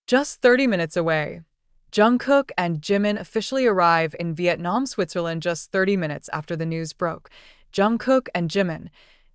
Just 30 minutes away, Jungkook and Jimin officially arrive in Vietnam, Switzerland just 30 minutes after the news broke. Jungkook and Jimin,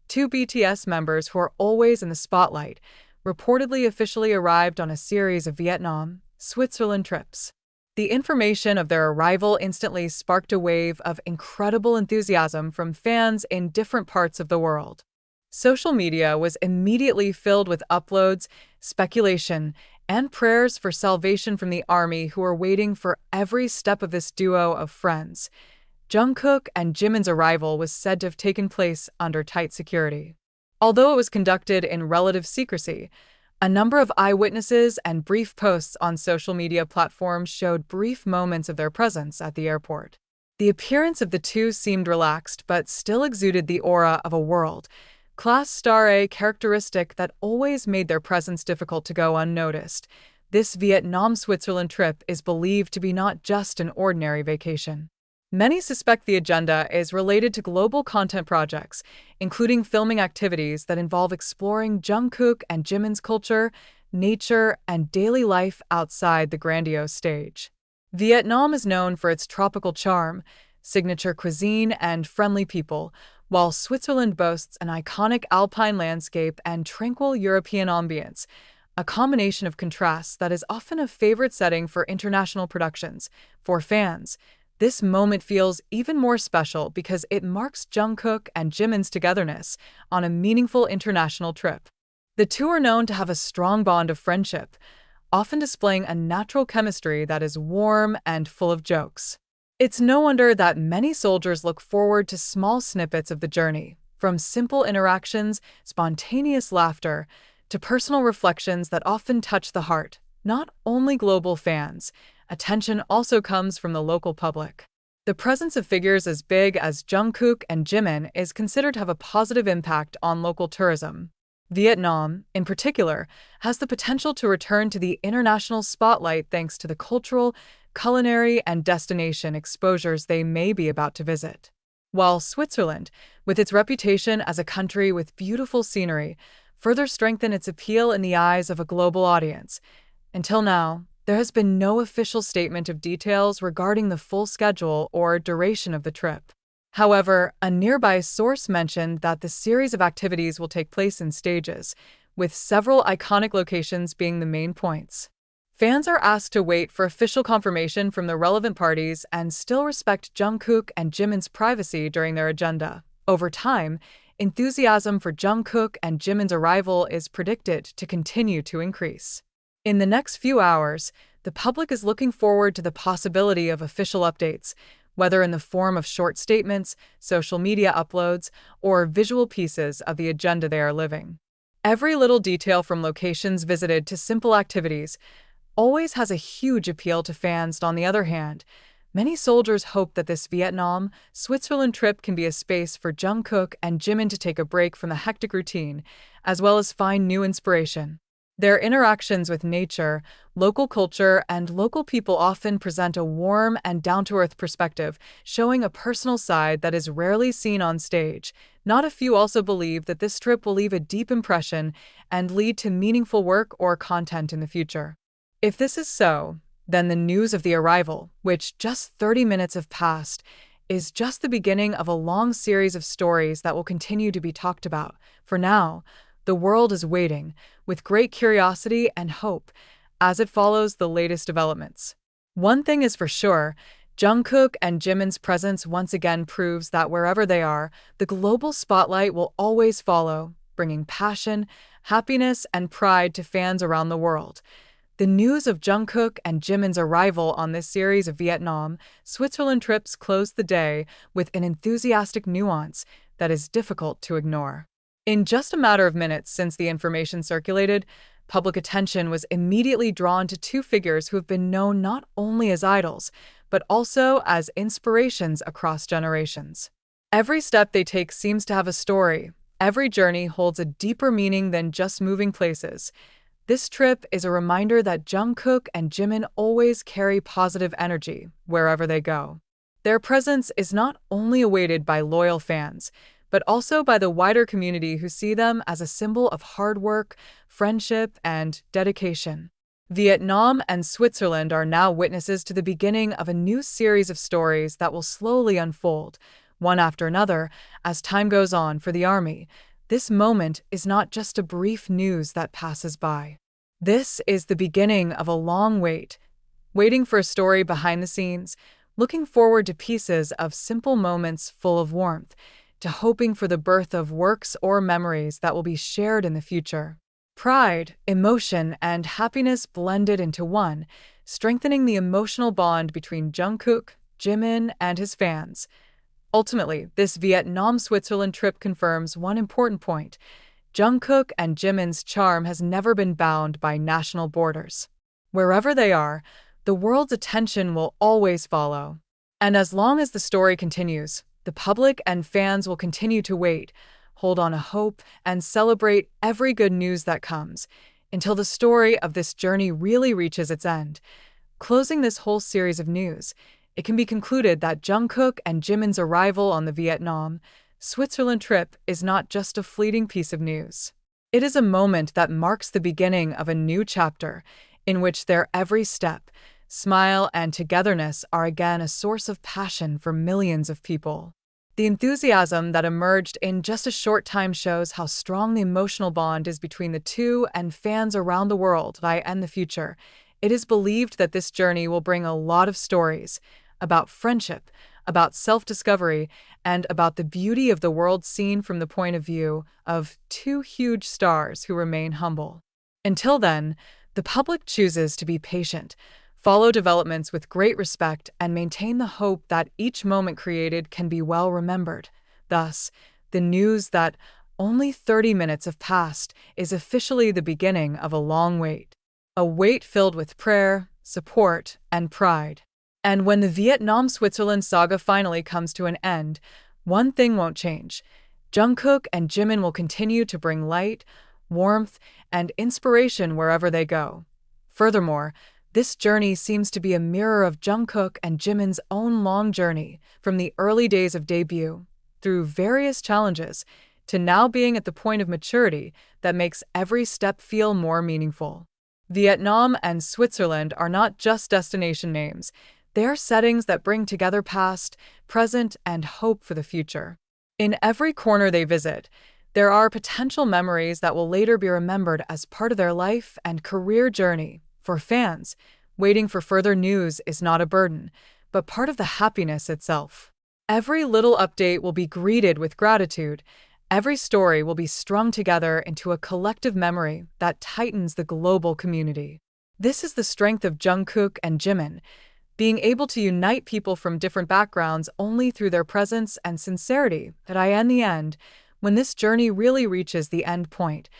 two BTS members who are always in the spotlight, reportedly officially arrived on a series of Vietnam, Switzerland trips. The information of their arrival instantly sparked a wave of incredible enthusiasm from fans in different parts of the world. Social media was immediately filled with uploads, speculation, and prayers for salvation from the army who were waiting for every step of this duo of friends. Jungkook and Jimin's arrival was said to have taken place under tight security. Although it was conducted in relative secrecy, a number of eyewitnesses and brief posts on social media platforms showed brief moments of their presence at the airport. The appearance of the two seemed relaxed but still exuded the aura of a world-class star, a characteristic that always made their presence difficult to go unnoticed. This Vietnam-Switzerland trip is believed to be not just an ordinary vacation. Many suspect the agenda is related to global content projects, including filming activities that involve exploring Jungkook and Jimin's culture, nature, and daily life outside the grandiose stage. Vietnam is known for its tropical charm, signature cuisine, and friendly people, while Switzerland boasts an iconic alpine landscape and tranquil European ambience, a combination of contrasts that is often a favorite setting for international productions. For fans, this moment feels even more special because it marks Jungkook and Jimin's togetherness on a meaningful international trip. The two are known to have a strong bond of friendship, often displaying a natural chemistry that is warm and full of jokes. It's no wonder that many soldiers look forward to small snippets of the journey, from simple interactions, spontaneous laughter, to personal reflections that often touch the heart. Not only global fans, attention also comes from the local public. The presence of figures as big as Jungkook and Jimin is considered to have a positive impact on local tourism. Vietnam, in particular, has the potential to return to the international spotlight thanks to the cultural, culinary, and destination exposures they may be about to visit. While Switzerland, with its reputation as a country with beautiful scenery, further strengthens its appeal in the eyes of a global audience. Until now, there has been no official statement of details regarding the full schedule or duration of the trip. However, a nearby source mentioned that the series of activities will take place in stages, with several iconic locations being the main points. Fans are asked to wait for official confirmation from the relevant parties and still respect Jungkook and Jimin's privacy during their agenda. Over time, enthusiasm for Jungkook and Jimin's arrival is predicted to continue to increase. In the next few hours, the public is looking forward to the possibility of official updates, whether in the form of short statements, social media uploads, or visual pieces of the agenda they are living. Every little detail from locations visited to simple activities always has a huge appeal to fans. On the other hand, many soldiers hope that this Vietnam-Switzerland trip can be a space for Jungkook and Jimin to take a break from the hectic routine, as well as find new inspiration. Their interactions with nature, local culture, and local people often present a warm and down-to-earth perspective, showing a personal side that is rarely seen on stage. Not a few also believe that this trip will leave a deep impression and lead to meaningful work or content in the future. If this is so, then the news of the arrival, which just 30 minutes have passed, is just the beginning of a long series of stories that will continue to be talked about. For now, the world is waiting, with great curiosity and hope, as it follows the latest developments. One thing is for sure, Jungkook and Jimin's presence once again proves that wherever they are, the global spotlight will always follow, bringing passion, happiness, and pride to fans around the world. The news of Jungkook and Jimin's arrival on this series of Vietnam-Switzerland trips closed the day with an enthusiastic nuance that is difficult to ignore. In just a matter of minutes since the information circulated, public attention was immediately drawn to two figures who have been known not only as idols, but also as inspirations across generations. Every step they take seems to have a story. Every journey holds a deeper meaning than just moving places. This trip is a reminder that Jungkook and Jimin always carry positive energy wherever they go. Their presence is not only awaited by loyal fans, but also by the wider community who see them as a symbol of hard work, friendship, and dedication. Vietnam and Switzerland are now witnesses to the beginning of a new series of stories that will slowly unfold, one after another, as time goes on for the army. This moment is not just a brief news that passes by. This is the beginning of a long wait, waiting for a story behind the scenes, looking forward to pieces of simple moments full of warmth, to hoping for the birth of works or memories that will be shared in the future. Pride, emotion, and happiness blended into one, strengthening the emotional bond between Jungkook, Jimin, and his fans. Ultimately, this Vietnam-Switzerland trip confirms one important point. Jungkook and Jimin's charm has never been bound by national borders. Wherever they are, the world's attention will always follow. And as long as the story continues, the public and fans will continue to wait, hold on to hope, and celebrate every good news that comes, until the story of this journey really reaches its end. Closing this whole series of news, it can be concluded that Jungkook and Jimin's arrival on the Vietnam-Switzerland trip is not just a fleeting piece of news. It is a moment that marks the beginning of a new chapter, in which their every step, smile, and togetherness are again a source of passion for millions of people. The enthusiasm that emerged in just a short time shows how strong the emotional bond is between the two, and fans around the world and the future. It is believed that this journey will bring a lot of stories about friendship, about self-discovery, and about the beauty of the world seen from the point of view of two huge stars who remain humble. Until then, the public chooses to be patient, follow developments with great respect, and maintain the hope that each moment created can be well remembered. Thus, the news that only 30 minutes have passed is officially the beginning of a long wait. A wait filled with prayer, support, and pride. And when the Vietnam-Switzerland saga finally comes to an end, one thing won't change. Jungkook and Jimin will continue to bring light, warmth, and inspiration wherever they go. Furthermore, this journey seems to be a mirror of Jungkook and Jimin's own long journey, from the early days of debut, through various challenges, to now being at the point of maturity that makes every step feel more meaningful. Vietnam and Switzerland are not just destination names. They are settings that bring together past, present, and hope for the future. In every corner they visit, there are potential memories that will later be remembered as part of their life and career journey. For fans, waiting for further news is not a burden, but part of the happiness itself. Every little update will be greeted with gratitude. Every story will be strung together into a collective memory that tightens the global community. This is the strength of Jungkook and Jimin, being able to unite people from different backgrounds only through their presence and sincerity. In the end, when this journey really reaches the end point,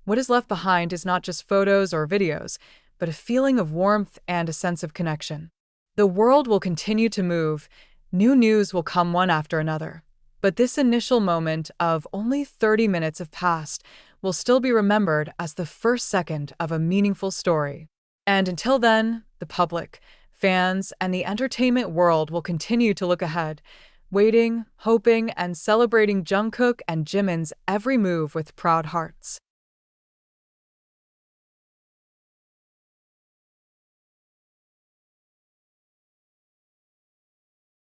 what is left behind is not just photos or videos, but a feeling of warmth and a sense of connection. The world will continue to move, new news will come one after another, but this initial moment of only 30 minutes have passed will still be remembered as the first second of a meaningful story. And until then, the public, fans, and the entertainment world will continue to look ahead, waiting, hoping, and celebrating Jungkook and Jimin's every move with proud hearts.